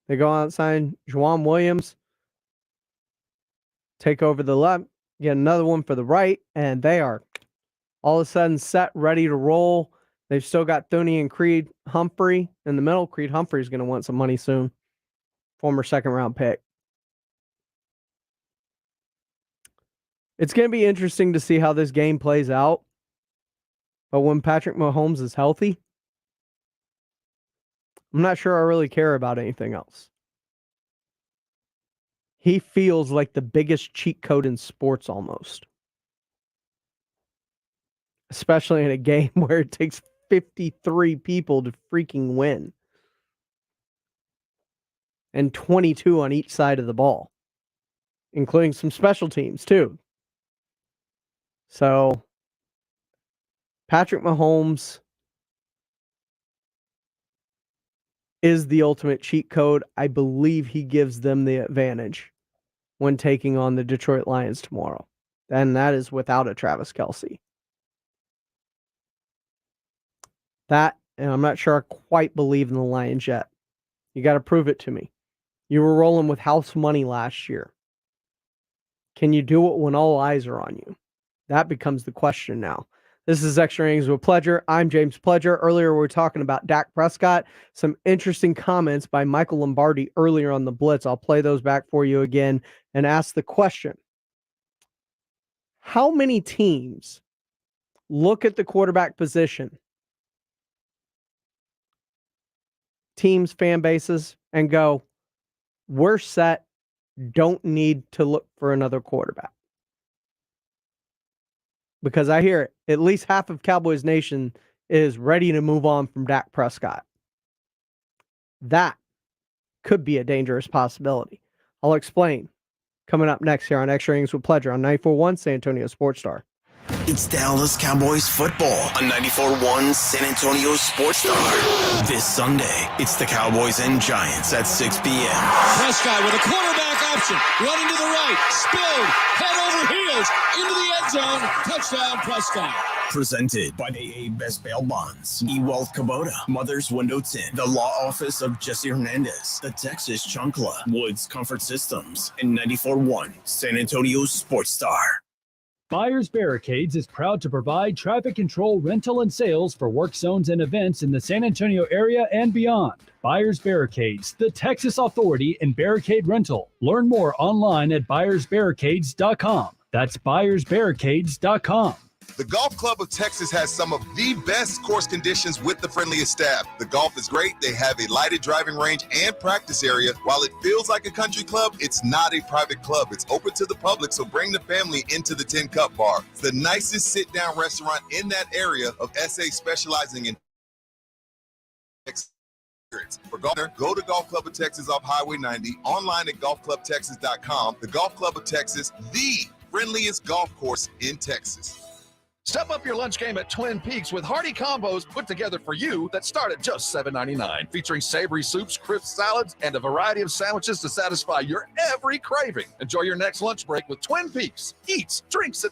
They go outside Juwan Williams, take over the left, get another one for the right, and they are all of a sudden set, ready to roll. They've still got Thuney and Creed Humphrey in the middle. Creed Humphrey's going to want some money soon. Former second-round pick. It's going to be interesting to see how this game plays out. But when Patrick Mahomes is healthy, I'm not sure I really care about anything else. He feels like the biggest cheat code in sports almost. Especially in a game where it takes 53 people to freaking win. And 22 on each side of the ball. Including some special teams, too. So, Patrick Mahomes is the ultimate cheat code. I believe he gives them the advantage when taking on the Detroit Lions tomorrow. And that is without a Travis Kelce. That, and I'm not sure I quite believe in the Lions yet. You got to prove it to me. You were rolling with house money last year. Can you do it when all eyes are on you? That becomes the question now. This is Extra Innings with Pledger. I'm James Pledger. Earlier, we were talking about Dak Prescott. Some interesting comments by Michael Lombardi earlier on the Blitz. I'll play those back for you again and ask the question. How many teams look at the quarterback position, teams, fan bases, and go, we're set, don't need to look for another quarterback? Because I hear it, at least half of Cowboys Nation is ready to move on from Dak Prescott. That could be a dangerous possibility. I'll explain coming up next here on Extra Innings with Pledger on 94.1 San Antonio Sports Star. It's Dallas Cowboys football on 94.1 San Antonio Sports Star. This Sunday, it's the Cowboys and Giants at 6 p.m. Prescott with a quarterback option, running to the right, spilled, head over heels, into the end zone, touchdown Prescott. Presented by AA Best Bail Bonds, eWealth Kubota, Mother's Window Tint, the Law Office of Jesse Hernandez, the Texas Chunkla, Woods Comfort Systems, and 94.1 San Antonio Sports Star. Buyers Barricades is proud to provide traffic control, rental, and sales for work zones and events in the San Antonio area and beyond. Buyers Barricades, the Texas authority in barricade rental. Learn more online at buyersbarricades.com. That's buyersbarricades.com. The Golf Club of Texas has some of the best course conditions with the friendliest staff. The golf is great. They have a lighted driving range and practice area. While it feels like a country club, it's not a private club. It's open to the public, so bring the family into the 10 Cup Bar. It's the nicest sit-down restaurant in that area of SA, specializing in for golf, go to Golf Club of Texas off Highway 90, online at golfclubtexas.com. The Golf Club of Texas, the friendliest golf course in Texas. Step up your lunch game at Twin Peaks with hearty combos put together for you that start at just $7.99, featuring savory soups, crisp salads, and a variety of sandwiches to satisfy your every craving. Enjoy your next lunch break with Twin Peaks. Eats, drinks, and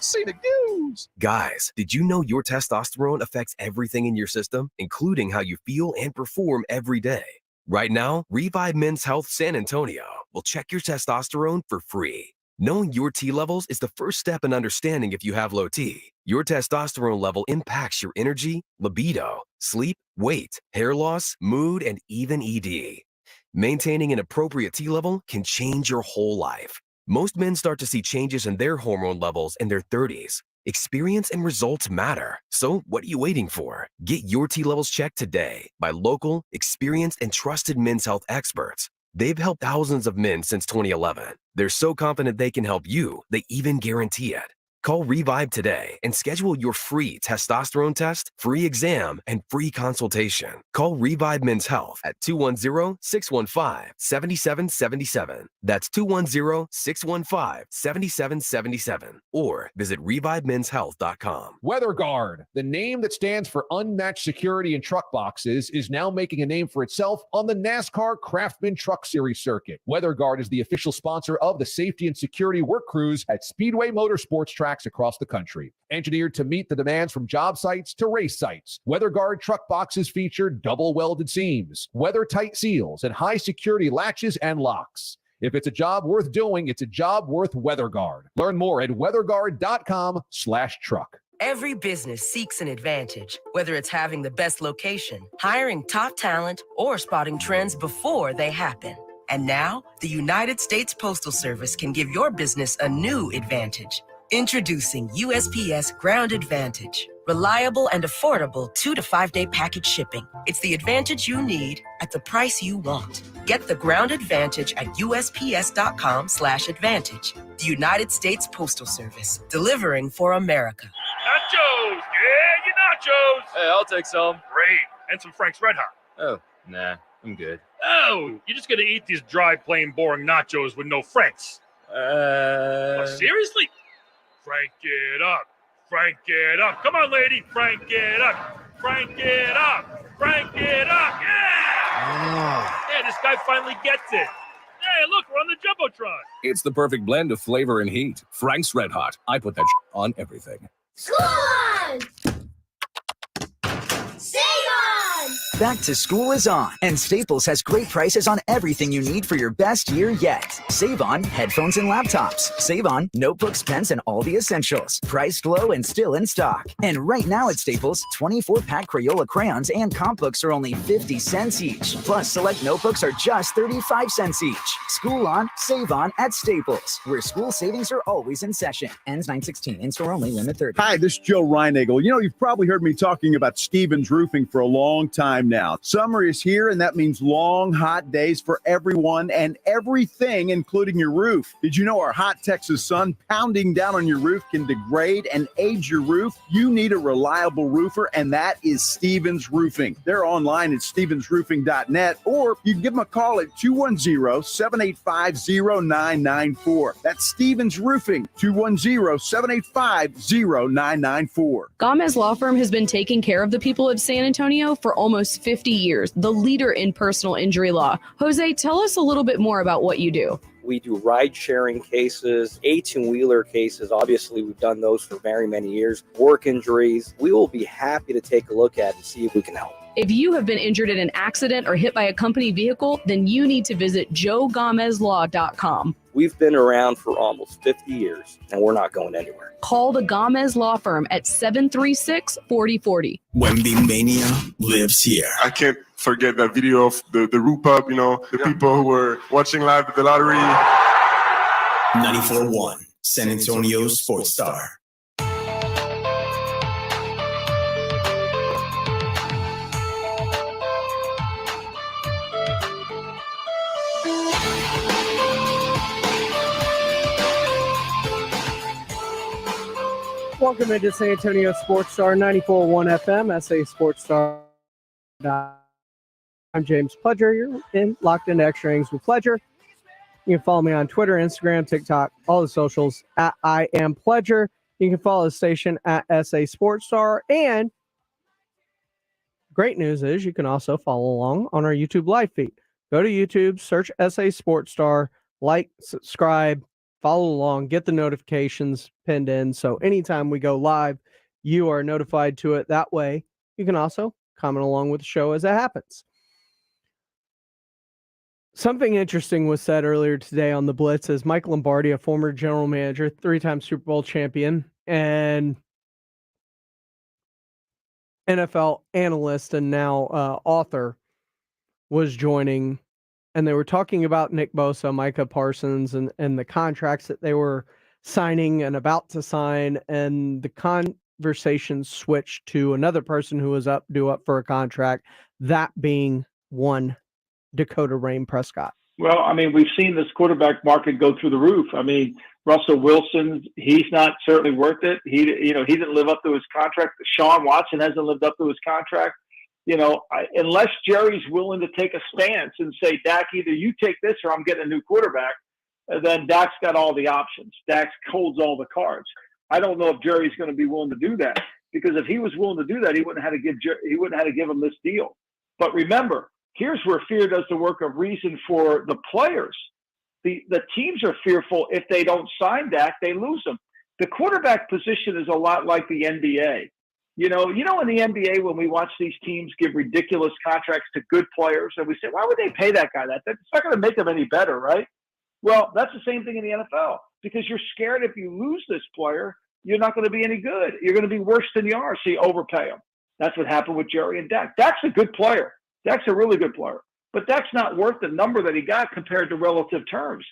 scenic views. Guys, did you know your testosterone affects everything in your system, including how you feel and perform every day? Right now, Revive Men's Health San Antonio will check your testosterone for free. Knowing your T levels is the first step in understanding if you have low T. Your testosterone level impacts your energy, libido, sleep, weight, hair loss, mood, and even ED. Maintaining an appropriate T level can change your whole life. Most men start to see changes in their hormone levels in their 30s. Experience and results matter. So what are you waiting for? Get your T levels checked today by local, experienced, and trusted men's health experts. They've helped thousands of men since 2011. They're so confident they can help you, they even guarantee it. Call Revive today and schedule your free testosterone test, free exam, and free consultation. Call Revive Men's Health at 210-615-7777. That's 210-615-7777. Or visit ReviveMen'sHealth.com. WeatherGuard, the name that stands for unmatched security in truck boxes, is now making a name for itself on the NASCAR Craftsman Truck Series circuit. WeatherGuard is the official sponsor of the safety and security work crews at Speedway Motorsports tracks across the country. Engineered to meet the demands from job sites to race sites, WeatherGuard truck boxes feature double welded seams, weather-tight seals, and high security latches and locks. If it's a job worth doing, it's a job worth WeatherGuard. Learn more at weatherguard.com/truck. Every business seeks an advantage, whether it's having the best location, hiring top talent, or spotting trends before they happen. And now, the United States Postal Service can give your business a new advantage. Introducing USPS Ground Advantage. Reliable and affordable 2 to 5 day package shipping. It's the advantage you need at the price you want. Get the Ground Advantage at USPS.com/advantage. The United States Postal Service, delivering for America. Nachos! Yeah, your nachos! Hey, I'll take some. Great. And some Frank's Red Hot. Oh, nah, I'm good. Oh, you're just gonna eat these dry, plain, boring nachos with no Franks. Oh, seriously? Frank it up. Frank it up. Come on, lady. Frank it up. Frank it up. Frank it up. Yeah! Yeah, this guy finally gets it. Hey, look, we're on the Jumbotron. It's the perfect blend of flavor and heat. Frank's Red Hot. I put that on everything. School on! Save on! Back to school is on, and Staples has great prices on everything you need for your best year yet. Save on headphones and laptops. Save on notebooks, pens, and all the essentials. Priced low and still in stock. And right now at Staples, 24-pack Crayola crayons and comp books are only 50 cents each. Plus, select notebooks are just 35 cents each. School on, save on at Staples, where school savings are always in session. Ends 9/16. In-store only, limit 30. Hi, this is Joe Reinagle. You know, you've probably heard me talking about Stevens Roofing for a long time now. Summer is here, and that means long, hot days for everyone and everything, including your roof. Did you know our hot Texas sun pounding down on your roof can degrade and age your roof? You need a reliable roofer, and that is Stevens Roofing. They're online at stevensroofing.net, or you can give them a call at 210-785-0994. That's Stevens Roofing, 210-785-0994. Gomez Law Firm has been taking care of the people of San Antonio for almost 50 years, the leader in personal injury law. Jose, tell us a little bit more about what you do. We do ride-sharing cases, 18-wheeler cases. Obviously, we've done those for very many years. Work injuries. We will be happy to take a look at and see if we can help. If you have been injured in an accident or hit by a company vehicle, then you need to visit joegomezlaw.com. We've been around for almost 50 years, and we're not going anywhere. Call the Gomez Law Firm at 736-4040. Wemby Mania lives here. I can't forget that video of the Roop Up, the people who were watching live at the lottery. 94.1 San Antonio Sports Star. Welcome into San Antonio Sports Star 94.1 FM, SA Sports Star. I'm James Pledger. You're locked into Extra Innings with Pledger. You can follow me on Twitter, Instagram, TikTok, all the socials at I am Pledger. You can follow the station at SA Sports Star. And great news is you can also follow along on our YouTube live feed. Go to YouTube, search SA Sports Star, like, subscribe, follow along, get the notifications pinned in. So anytime we go live, you are notified to it. That way, you can also comment along with the show as it happens. Something interesting was said earlier today on the Blitz as Mike Lombardi, a former general manager, 3-time Super Bowl champion, and NFL analyst and now author, was joining, and they were talking about Nick Bosa, Micah Parsons, and the contracts that they were signing and about to sign, and the conversation switched to another person who was due up for a contract, that being one Dakota Rain Prescott. Well, I mean, we've seen this quarterback market go through the roof. I mean, Russell Wilson, he's not certainly worth it. He didn't live up to his contract. Deshaun Watson hasn't lived up to his contract. Unless Jerry's willing to take a stance and say, Dak, either you take this or I'm getting a new quarterback, then Dak's got all the options. Dak holds all the cards. I don't know if Jerry's going to be willing to do that, because if he was willing to do that, he wouldn't have had to give him this deal. But remember, here's where fear does the work of reason for the players. The teams are fearful if they don't sign Dak, they lose him. The quarterback position is a lot like the NBA. In the NBA, when we watch these teams give ridiculous contracts to good players, and we say, why would they pay that guy that? It's not going to make them any better, right? Well, that's the same thing in the NFL, because you're scared if you lose this player, you're not going to be any good. You're going to be worse than you are, so you overpay him. That's what happened with Jerry and Dak. Dak's a good player. Dak's a really good player. But Dak's not worth the number that he got compared to relative terms.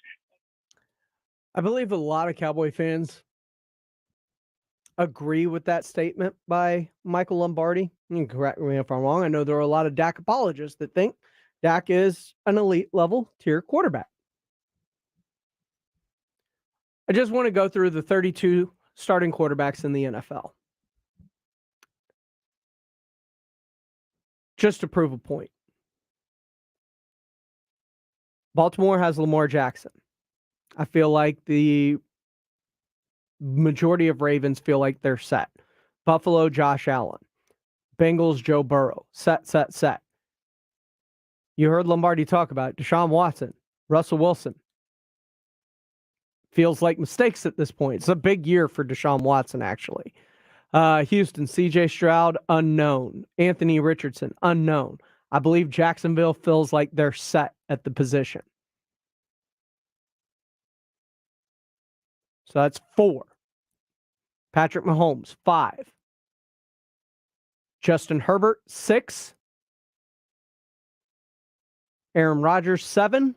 I believe a lot of Cowboy fans agree with that statement by Michael Lombardi. You can correct me if I'm wrong. I know there are a lot of Dak apologists that think Dak is an elite level tier quarterback. I just want to go through the 32 starting quarterbacks in the NFL, just to prove a point. Baltimore has Lamar Jackson. I feel like the majority of Ravens feel like they're set. Buffalo, Josh Allen. Bengals, Joe Burrow. Set. You heard Lombardi talk about Deshaun Watson, Russell Wilson. Feels like mistakes at this point. It's a big year for Deshaun Watson, actually. Houston, CJ Stroud, unknown. Anthony Richardson, unknown. I believe Jacksonville feels like they're set at the position. So that's 4. Patrick Mahomes, 5. Justin Herbert, 6. Aaron Rodgers, 7.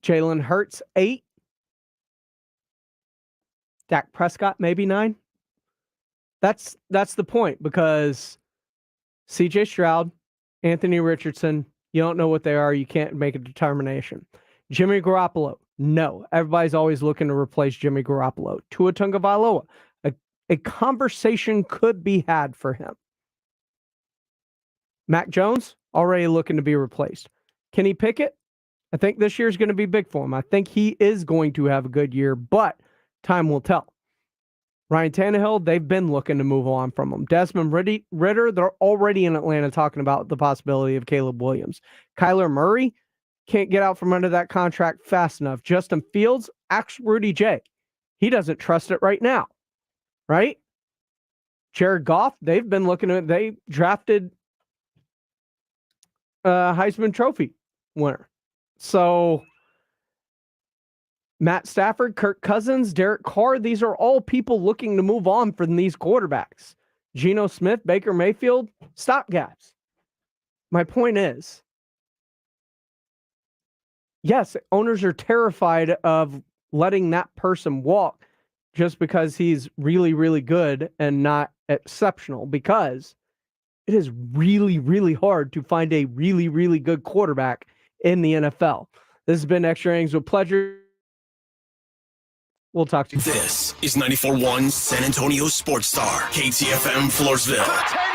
Jalen Hurts, 8. Dak Prescott, maybe 9. That's the point, because CJ Stroud, Anthony Richardson, you don't know what they are. You can't make a determination. Jimmy Garoppolo, no. Everybody's always looking to replace Jimmy Garoppolo. Tua Tagovailoa, a conversation could be had for him. Mac Jones, already looking to be replaced. Kenny Pickett, I think this year is going to be big for him. I think he is going to have a good year, but time will tell. Ryan Tannehill, they've been looking to move on from him. Desmond Ridder, they're already in Atlanta talking about the possibility of Caleb Williams. Kyler Murray can't get out from under that contract fast enough. Justin Fields, ask Rudy J. He doesn't trust it right now, right? Jared Goff, they've been looking at, they drafted Heisman Trophy winner. So Matt Stafford, Kirk Cousins, Derek Carr, these are all people looking to move on from these quarterbacks. Geno Smith, Baker Mayfield, stopgaps. My point is, yes, owners are terrified of letting that person walk just because he's really, really good and not exceptional, because it is really, really hard to find a really, really good quarterback in the NFL. This has been Extra Innings with pleasure. We'll talk to you. This is 94.1 San Antonio Sports Star, KTFM Floresville.